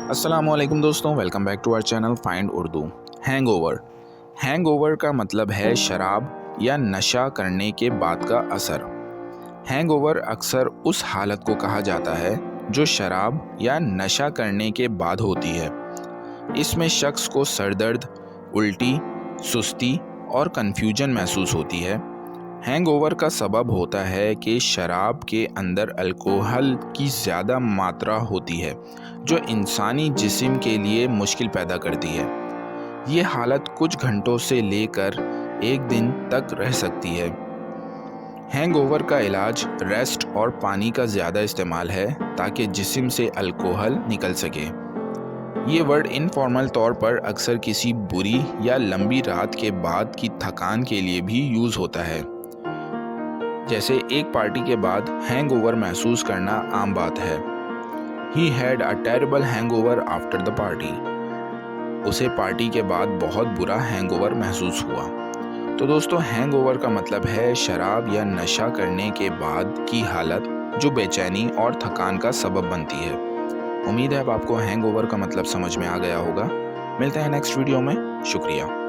अस्सलामुअलैकुम दोस्तों, welcome back to our channel find Urdu. Hangover. Hangover का मतलब है शराब या नशा करने के बाद का असर। हैंगओवर अक्सर उस हालत को कहा जाता है जो शराब या नशा करने के बाद होती है। इसमें शख्स को सरदर्द, उल्टी, सुस्ती और कन्फ्यूजन महसूस होती है। हैंगओवर का सबब होता है कि शराब के अंदर अल्कोहल की ज़्यादा मात्रा होती है जो इंसानी जिस्म के लिए मुश्किल पैदा करती है। ये हालत कुछ घंटों से लेकर एक दिन तक रह सकती है। हैंगओवर का इलाज रेस्ट और पानी का ज़्यादा इस्तेमाल है ताकि जिस्म से अल्कोहल निकल सके। ये वर्ड इनफॉर्मल तौर पर अक्सर किसी बुरी या लंबी रात के बाद की थकान के लिए भी यूज़ होता है। जैसे एक पार्टी के बाद हैंगओवर महसूस करना आम बात है। He had a terrible hangover after the party. उसे पार्टी के बाद बहुत बुरा हैंगओवर महसूस हुआ। तो दोस्तों, हैंगओवर का मतलब है शराब या नशा करने के बाद की हालत जो बेचैनी और थकान का सबब बनती है। उम्मीद है अब आपको हैंगओवर का मतलब समझ में आ गया होगा। मिलते हैं नेक्स्ट वीडियो में। शुक्रिया।